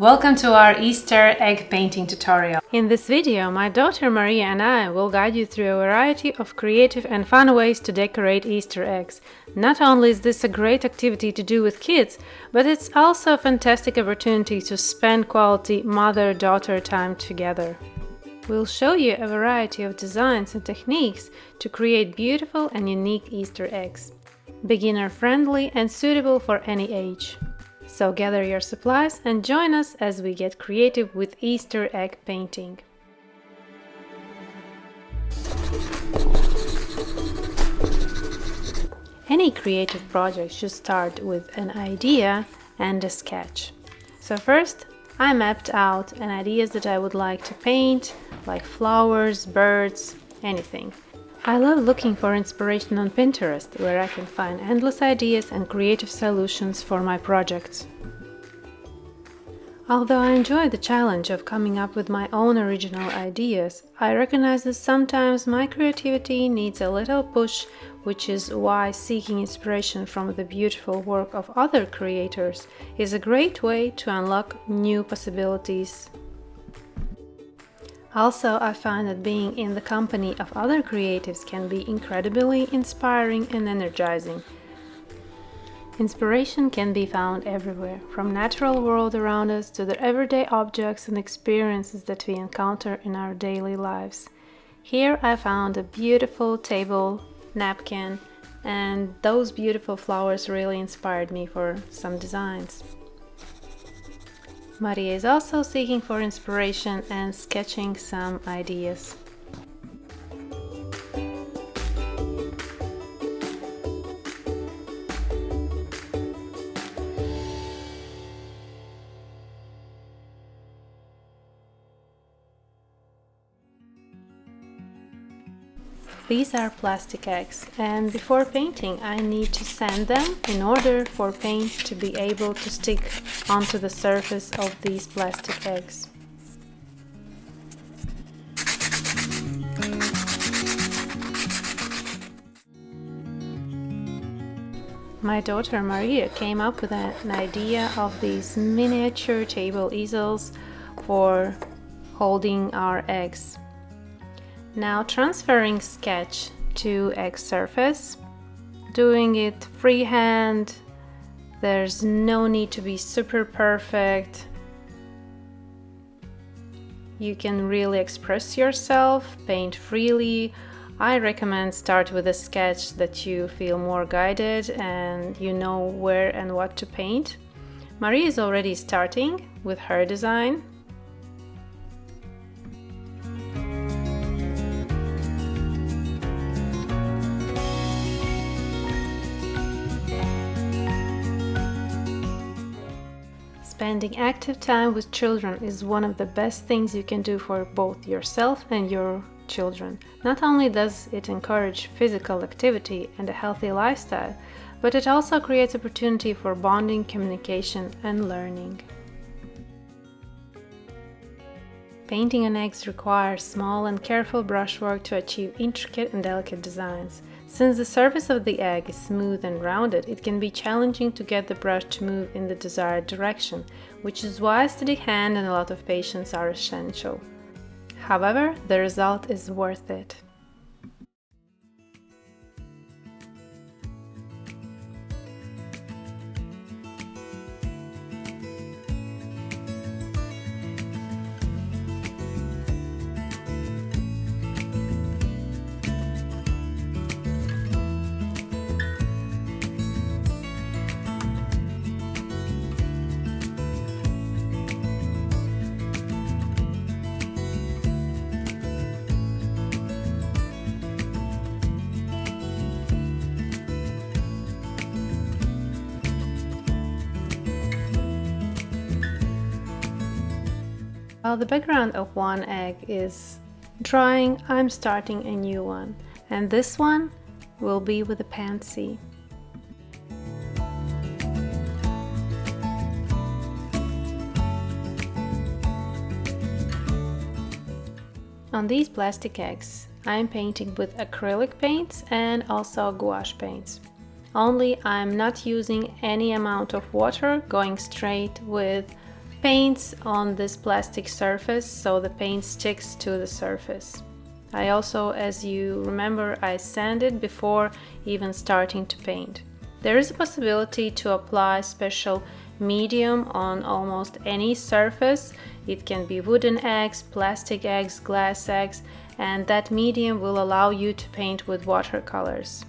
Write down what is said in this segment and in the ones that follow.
Welcome to our Easter egg painting tutorial. In this video, my daughter Maria and I will guide you through a variety of creative and fun ways to decorate Easter eggs. Not only is this a great activity to do with kids, but it's also a fantastic opportunity to spend quality mother-daughter time together. We'll show you a variety of designs and techniques to create beautiful and unique Easter eggs. Beginner-friendly and suitable for any age. So gather your supplies and join us as we get creative with Easter egg painting. Any creative project should start with an idea and a sketch. So first, I mapped out an ideas that I would like to paint, like flowers, birds, anything. I love looking for inspiration on Pinterest, where I can find endless ideas and creative solutions for my projects. Although I enjoy the challenge of coming up with my own original ideas, I recognize that sometimes my creativity needs a little push, which is why seeking inspiration from the beautiful work of other creators is a great way to unlock new possibilities. Also, I find that being in the company of other creatives can be incredibly inspiring and energizing. Inspiration can be found everywhere, from natural world around us to the everyday objects and experiences that we encounter in our daily lives. Here I found a beautiful table, napkin, and those beautiful flowers really inspired me for some designs. Maria is also seeking for inspiration and sketching some ideas. These are plastic eggs, and before painting I need to sand them in order for paint to be able to stick onto the surface of these plastic eggs. My daughter Maria came up with an idea of these miniature table easels for holding our eggs. Now transferring sketch to egg surface, doing it freehand. There's no need to be super perfect. You can really express yourself, paint freely. I recommend start with a sketch that you feel more guided and you know where and what to paint. Marie is already starting with her design. Spending active time with children is one of the best things you can do for both yourself and your children. Not only does it encourage physical activity and a healthy lifestyle, but it also creates opportunity for bonding, communication, and learning. Painting on eggs requires small and careful brushwork to achieve intricate and delicate designs. Since the surface of the egg is smooth and rounded, it can be challenging to get the brush to move in the desired direction, which is why a steady hand and a lot of patience are essential. However, the result is worth it. While the background of one egg is drying, I'm starting a new one, and this one will be with a pansy. On these plastic eggs, I'm painting with acrylic paints and also gouache paints. Only I'm not using any amount of water, going straight with paints on this plastic surface so the paint sticks to the surface. I also, as you remember, I sanded before even starting to paint. There is a possibility to apply special medium on almost any surface. It can be wooden eggs, plastic eggs, glass eggs, and that medium will allow you to paint with watercolors.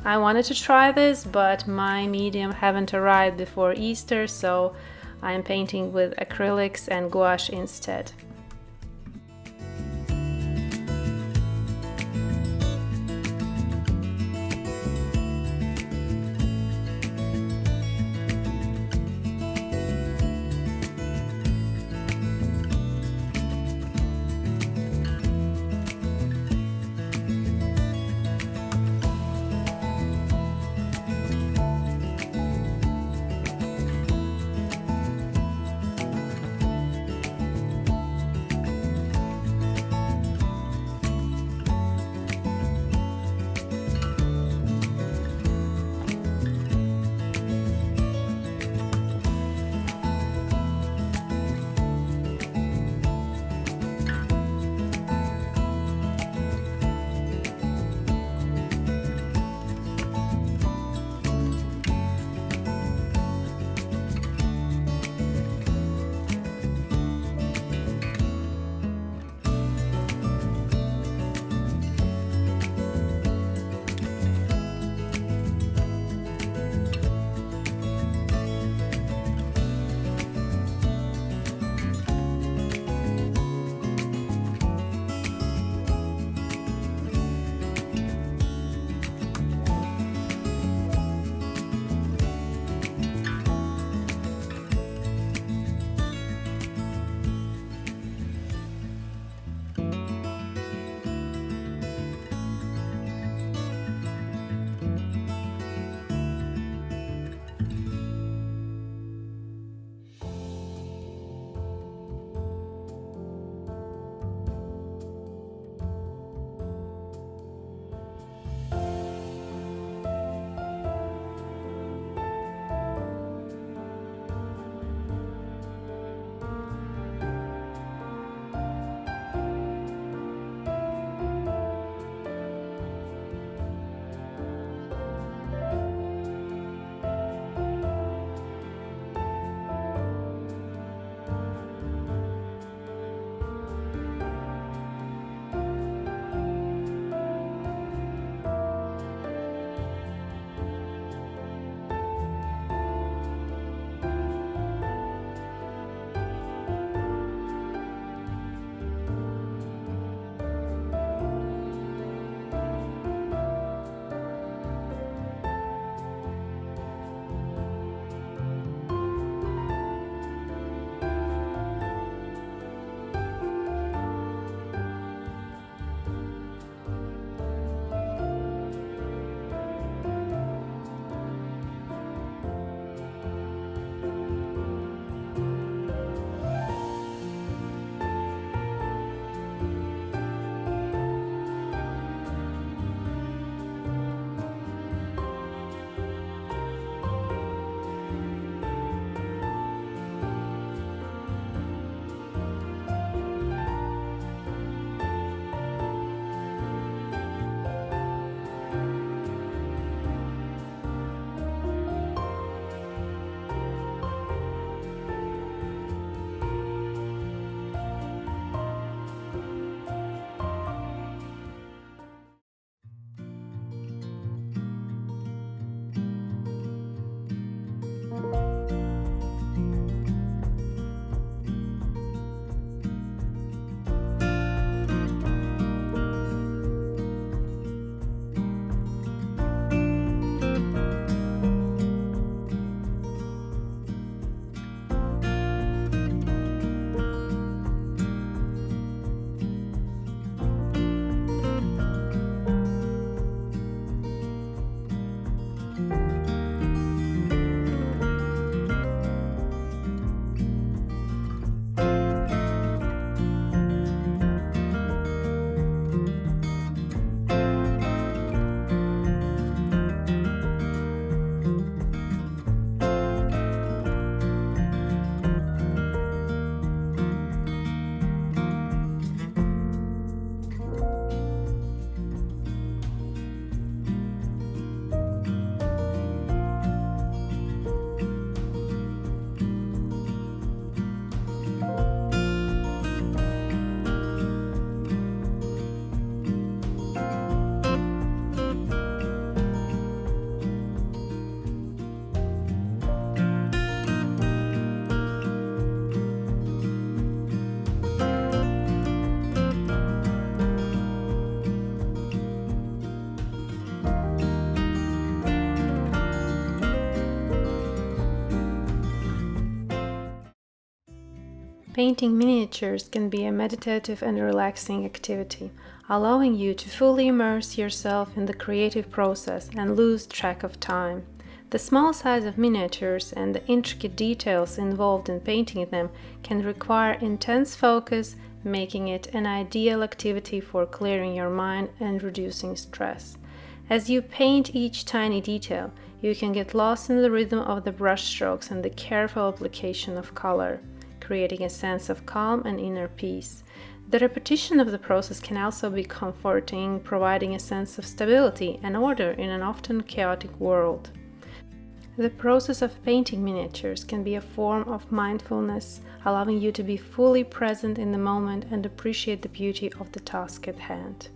I wanted to try this, but my medium haven't arrived before Easter, so I'm painting with acrylics and gouache instead. Painting miniatures can be a meditative and relaxing activity, allowing you to fully immerse yourself in the creative process and lose track of time. The small size of miniatures and the intricate details involved in painting them can require intense focus, making it an ideal activity for clearing your mind and reducing stress. As you paint each tiny detail, you can get lost in the rhythm of the brushstrokes and the careful application of color, creating a sense of calm and inner peace. The repetition of the process can also be comforting, providing a sense of stability and order in an often chaotic world. The process of painting miniatures can be a form of mindfulness, allowing you to be fully present in the moment and appreciate the beauty of the task at hand.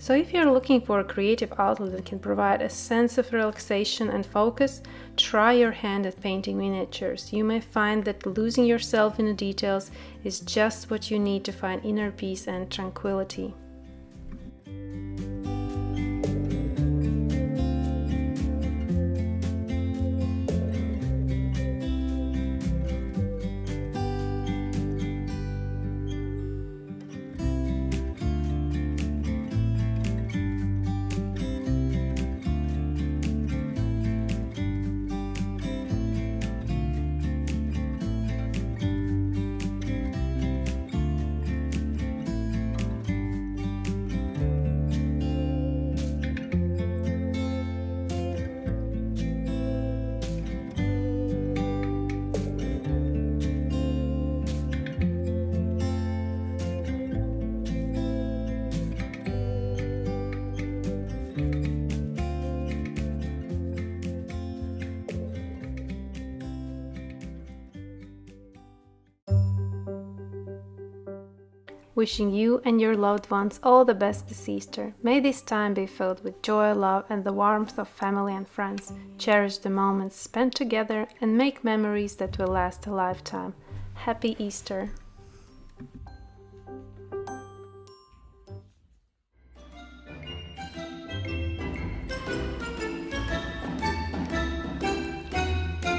So if you're looking for a creative outlet that can provide a sense of relaxation and focus, try your hand at painting miniatures. You may find that losing yourself in the details is just what you need to find inner peace and tranquility. Wishing you and your loved ones all the best this Easter. May this time be filled with joy, love, and the warmth of family and friends. Cherish the moments spent together and make memories that will last a lifetime. Happy Easter!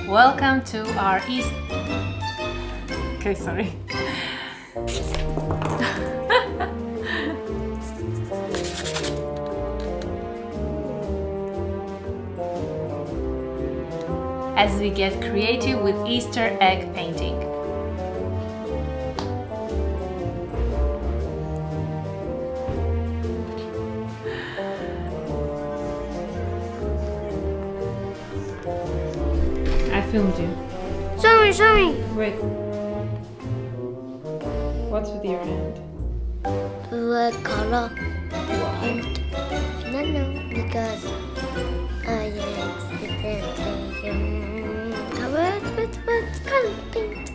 Welcome to our Easter. Okay, sorry. As we get creative with Easter egg painting. I filmed you. Sorry. Wait. What's with your hand? What color? Paint. I don't know because I accidentally covered with what color paint.